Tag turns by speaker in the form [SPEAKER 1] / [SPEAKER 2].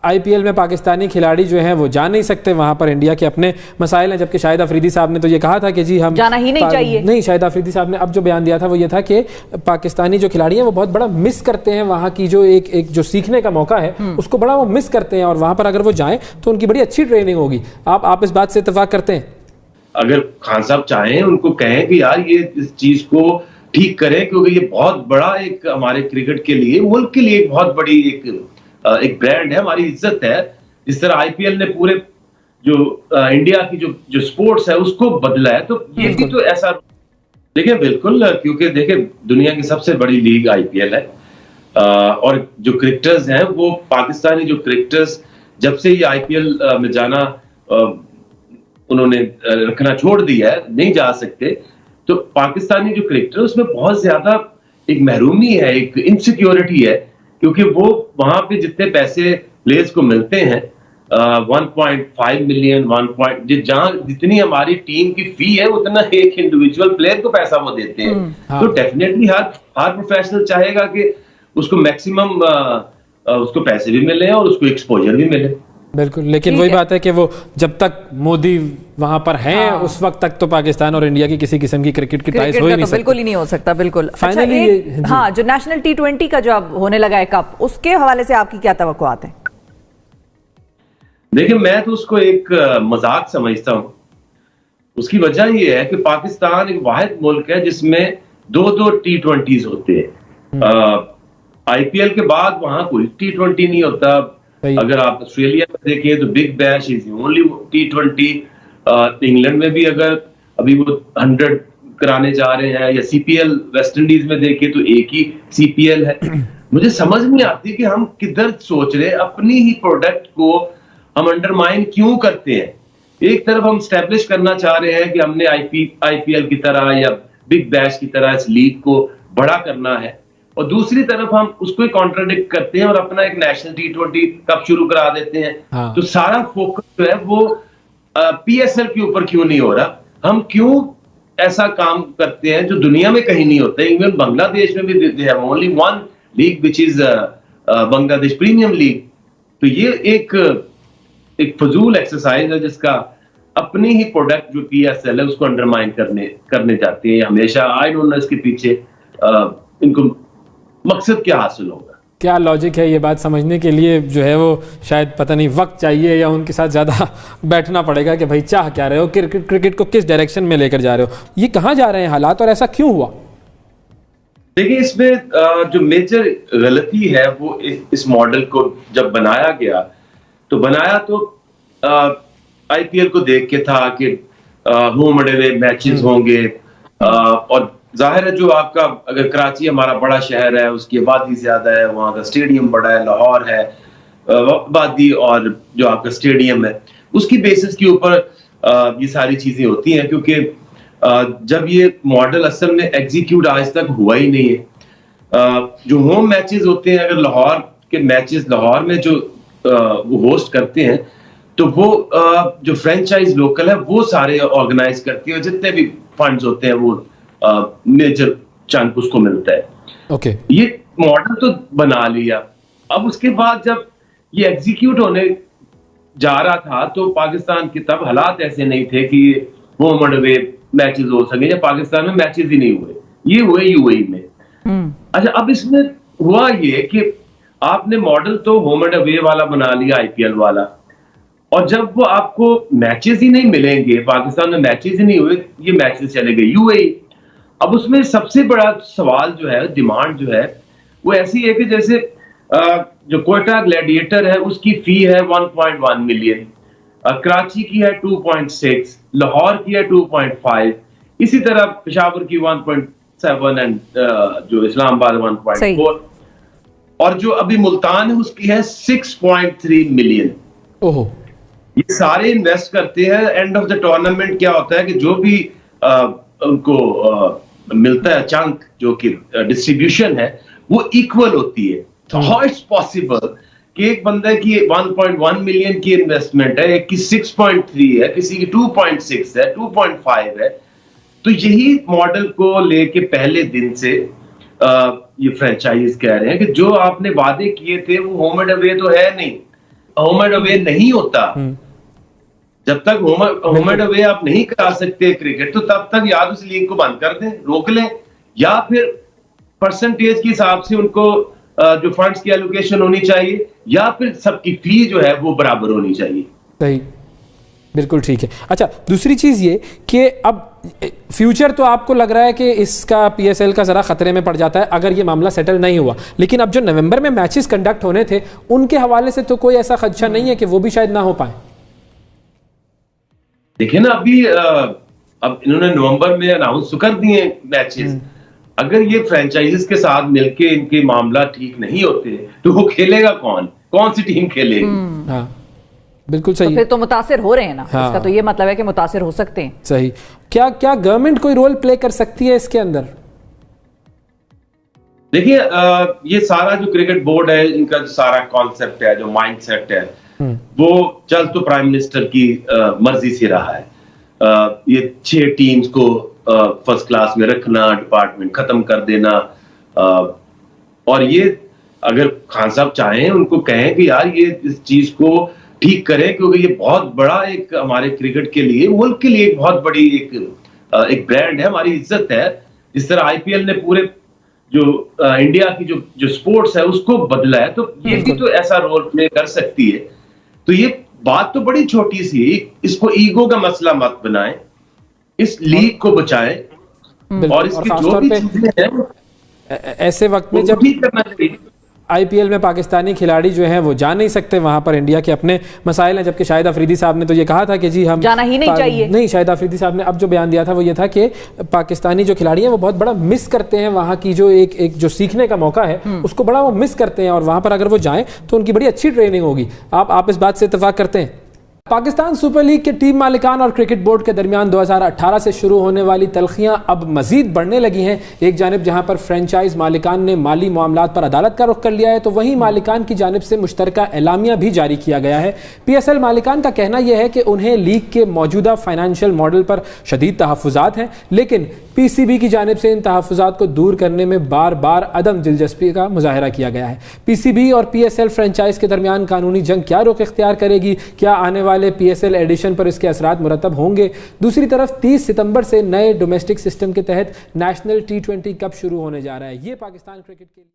[SPEAKER 1] IPL में पाकिस्तानी खिलाड़ी जो हैं वो जा नहीं सकते वहाँ पर, इंडिया के अपने मसाइल हैं, जबकि शाहिद अफरीदी साहब ने तो ये कहा था कि जी हम
[SPEAKER 2] जाना ही नहीं चाहिए।
[SPEAKER 1] नहीं, शाहिद अफरीदी साहब ने अब जो बयान दिया था वो ये था कि पाकिस्तानी जो खिलाड़ी हैं वो बहुत बड़ा मिस करते हैं वहाँ की जो एक जो सीखने का मौका है उसको बड़ा वो मिस करते हैं, और वहाँ पर अगर वो जाएं तो उनकी बड़ी अच्छी ट्रेनिंग होगी। आप इस बात से इत्तेफाक करते हैं?
[SPEAKER 3] अगर खान साहब चाहें उनको कहें कि यार ये इस चीज को ठीक करें, क्योंकि ये बहुत बड़ा एक हमारे क्रिकेट के लिए, मुल्क के लिए बहुत बड़ी एक ब्रांड है, हमारी इज्जत है। जिस तरह आईपीएल ने पूरे जो इंडिया की जो स्पोर्ट्स है उसको बदला है, तो ये भी तो ऐसा देखिए बिल्कुल, क्योंकि देखिए दुनिया की सबसे बड़ी लीग आईपीएल है, और जो क्रिकेटर्स हैं वो पाकिस्तानी जो क्रिकेटर्स जब से ये आईपीएल में जाना उन्होंने रखना छोड़ दिया है, नहीं जा सकते, तो पाकिस्तानी जो क्रिकेटर उसमें बहुत ज्यादा एक महरूमी है, एक इनसिक्योरिटी है, क्योंकि वो वहां पे जितने पैसे प्लेयर्स को मिलते हैं 1.5 मिलियन जहां जितनी हमारी टीम की फी है उतना एक इंडिविजुअल प्लेयर को पैसा वो देते हैं। तो डेफिनेटली हर प्रोफेशनल चाहेगा कि उसको मैक्सिमम उसको पैसे भी मिले और उसको एक्सपोजर भी मिले।
[SPEAKER 1] बिल्कुल, लेकिन वही बात है कि वो जब तक मोदी वहां पर हैं उस वक्त तक तो पाकिस्तान और इंडिया की किसी किस्म की क्रिकेट की टाइज हो ही नहीं सकती।
[SPEAKER 2] बिल्कुल ही नहीं हो सकता। बिल्कुल।
[SPEAKER 1] फाइनली
[SPEAKER 2] अच्छा, हाँ, जो नेशनल T20 का जो अब होने लगा है कप, उसके हवाले से आपकी क्या तवक्कुआत है?
[SPEAKER 3] देखिए मैं तो उसको एक मजाक समझता हूं। उसकी वजह यह है कि पाकिस्तान एक वाहिद मुल्क है जिसमें दो T20s होते हैं। आईपीएल के बाद वहां कोई T20 नहीं होता। अगर आप ऑस्ट्रेलिया में देखें तो big bash is only T20। England में भी अगर अभी वो 100 कराने जा रहे हैं, या सीपीएल वेस्ट इंडीज में देखें तो एक ही सीपीएल है। मुझे समझ नहीं आती कि हम किधर सोच रहे हैं, अपनी ही प्रोडक्ट को हम अंडरमाइन क्यों करते हैं। एक तरफ हम स्टैब्लिश करना चाह रहे हैं कि हमने आईपीएल की तरह या बिग बैश की तरह इस लीग को बड़ा करना है, और दूसरी तरफ हम उसको कॉन्ट्राडिक्ट करते हैं और अपना एक नेशनल T20 कप शुरू करा देते हैं। तो सारा फोकस जो है वो पीएसएल के ऊपर क्यों नहीं हो रहा? हम क्यों ऐसा काम करते हैं जो दुनिया में कहीं नहीं होता? इवन बांग्लादेश में भी they have only one league which is Bangladesh premium league. तो ये एक फजूल एक्सरसाइज है जिसका अपनी ही प्रोडक्ट जो पीएसएल है उसको अंडरमाइन करने जाते हैं हमेशा। आई डोंट नो इसके पीछे इनको मकसद क्या हासिल होगा,
[SPEAKER 1] क्या लॉजिक है? ये बात समझने के लिए जो है वो शायद पता नहीं वक्त चाहिए, या उनके साथ ज़्यादा बैठना पड़ेगा कि भाई चाह क्या रहे हो, क्रिकेट को किस डायरेक्शन में लेकर जा रहे हो, ये कहाँ जा रहे हैं हालात, और ऐसा क्यों हुआ?
[SPEAKER 3] देखिए इसमें जो मेजर गलती है वो इस मॉडल को जब बनाया गया तो आईपीएल को देख के था कि होम एंड अवे मैचेस होंगे, और जाहिर है जो आपका अगर कराची हमारा बड़ा शहर है, उसकी आबादी ज्यादा है, वहाँ का स्टेडियम बड़ा है, लाहौर है आबादी, और जो आपका स्टेडियम है उसकी बेसिस के ऊपर ये सारी चीजें होती हैं। क्योंकि जब ये मॉडल असल में एग्जीक्यूट आज तक हुआ ही नहीं है। जो होम मैचेस होते हैं, अगर लाहौर के मैचेस लाहौर में जो वो होस्ट करते हैं, तो वो जो फ्रेंचाइज लोकल है वो सारे ऑर्गेनाइज करती है, और जितने भी फंड्स होते हैं वो मेजर चंक उसको मिलता है। ये मॉडल तो बना लिया, अब उसके बाद जब ये एग्जीक्यूट होने जा रहा था तो पाकिस्तान के तब हालात ऐसे नहीं थे कि होम एंड अवे मैचेस हो सके, या पाकिस्तान में मैचेस ही नहीं हुए, ये हुए यूएई में। अच्छा, अब इसमें हुआ ये कि आपने मॉडल तो होम एंड अवे वाला बना लिया, आईपीएल वाला, और जब वो आपको मैचेस ही नहीं मिलेंगे, पाकिस्तान में मैचेस ही नहीं हुए, ये मैचेस चले गए यूएई। अब उसमें सबसे बड़ा सवाल जो है, डिमांड जो है वो ऐसी है कि जैसे जो कोयटा ग्लैडिएटर है उसकी फी है 1.1 मिलियन, कराची की है 2.6, लाहौर की है 2.5, इसी तरह पेशावर की 1.7 एंड जो इस्लामाबाद 1.4, और जो अभी मुल्तान है उसकी है 6.3 मिलियन।
[SPEAKER 1] ओहो,
[SPEAKER 3] ये सारे इन्वेस्ट करते हैं। एंड ऑफ द टूर्नामेंट क्या होता है कि जो भी उनको मिलता है चंक, जो कि डिस्ट्रीब्यूशन है, वो इक्वल होती है। तो हाउ इट्स पॉसिबल कि एक बंदे की 1.1 मिलियन की इन्वेस्टमेंट है, एक की 6.3 है, किसी की 2.6 है, 2.5 है। तो यही मॉडल को लेके पहले दिन से ये फ्रेंचाइज कह रहे हैं कि जो आपने वादे किए थे वो होम एंड अवे तो है नहीं, होम एंड अवे नहीं होता, जब तक होम एंड अवे आप नहीं करा सकते क्रिकेट, तो तब तक या उस लीग को बंद कर दें, रोक लें, या फिर परसेंटेज के हिसाब से उनको जो फंड्स की एलोकेशन होनी चाहिए, या फिर सबकी फी जो है वो बराबर होनी चाहिए।
[SPEAKER 1] सही, बिल्कुल ठीक है। अच्छा, दूसरी चीज ये कि अब फ्यूचर तो आपको लग रहा है कि इसका पीएसएल का जरा खतरे में पड़ जाता है अगर ये मामला सेटल नहीं हुआ, लेकिन अब जो नवंबर में मैचेस कंडक्ट होने थे उनके हवाले से तो कोई ऐसा खदशा नहीं है कि वो भी शायद ना हो पाए?
[SPEAKER 3] देखिए ना, अब इन्होंने नवंबर में अनाउंस कर दिए मैचेस, अगर ये फ्रेंचाइजीज के साथ मिलके इनके मामला ठीक नहीं होते तो वो खेलेगा कौन सी टीम खेलेगी?
[SPEAKER 1] हाँ, बिल्कुल सही।
[SPEAKER 2] तो फिर तो मुतासिर हो रहे हैं ना।
[SPEAKER 1] हाँ।
[SPEAKER 2] इसका तो ये मतलब है कि मुतासिर हो सकते हैं।
[SPEAKER 1] सही। क्या गवर्नमेंट कोई रोल प्ले कर सकती है इसके अंदर?
[SPEAKER 3] देखिए, ये सारा जो क्रिकेट बोर्ड है, इनका जो सारा कॉन्सेप्ट है, जो माइंडसेट है, वो चल तो प्राइम मिनिस्टर की मर्जी से रहा है। ये 6 टीम्स को फर्स्ट क्लास में रखना, डिपार्टमेंट खत्म कर देना, और ये अगर खान साहब चाहें, उनको कहें कि यार ये इस चीज को ठीक करें, क्योंकि ये बहुत बड़ा एक हमारे क्रिकेट के लिए, मुल्क के लिए एक बहुत बड़ी एक ब्रांड है, हमारी इज्जत है। जिस तरह आईपीएल ने पूरे जो इंडिया की जो स्पोर्ट्स है उसको बदला है, तो ये भी तो ऐसा रोल प्ले कर सकती है। तो ये बात तो बड़ी छोटी सी है, इसको ईगो का मसला मत बनाएं, इस लीग को बचाएं, और इसकी जो भी चीजें हैं
[SPEAKER 1] ऐसे वक्त में जब
[SPEAKER 3] ठीक करना चाहिए।
[SPEAKER 1] आईपीएल में पाकिस्तानी खिलाड़ी जो हैं वो जा नहीं सकते वहां पर, इंडिया के अपने मसाइल हैं, जबकि शाहिद अफरीदी साहब ने तो ये कहा था कि जी हम
[SPEAKER 2] जाना ही नहीं चाहिए।
[SPEAKER 1] नहीं, शाहिद अफरीदी साहब ने अब जो बयान दिया था वो ये था कि पाकिस्तानी जो खिलाड़ी हैं वो बहुत बड़ा मिस करते हैं वहां की जो एक जो सीखने का मौका है उसको बड़ा वो मिस करते हैं, और वहां पर अगर वो जाएं तो उनकी बड़ी अच्छी ट्रेनिंग होगी। आप इस बात से इत्तेफाक करते हैं? पाकिस्तान सुपर लीग के टीम मालिकान और क्रिकेट बोर्ड के दरमियान 2018 से शुरू होने वाली तल्खियां अब मजीद बढ़ने लगी हैं। एक जानिब जहां पर फ्रेंचाइज मालिकान ने माली मामलात पर अदालत का रुख कर लिया है, तो वहीं मालिकान की जानिब से मुश्तरका एलामिया भी जारी किया गया है। पीएसएल मालिकान का कहना यह है कि उन्हें लीग के मौजूदा फाइनेंशियल मॉडल पर शदीद तहफ़्फ़ुज़ात हैं, लेकिन पीसीबी की जानिब से इन तहफ़्फ़ुज़ात को दूर करने में बार बार अदम दिलचस्पी का मुजाहरा किया गया है। पीसीबी और पीएसएल फ्रेंचाइज के दरमियान कानूनी जंग क्या रुख इख्तियार करेगी? क्या आने वाले पीएसएल एडिशन पर इसके असरात मुरतब होंगे? दूसरी तरफ 30 सितंबर से नए डोमेस्टिक सिस्टम के तहत नेशनल T20 कप शुरू होने जा रहा है। ये पाकिस्तान क्रिकेट के लिए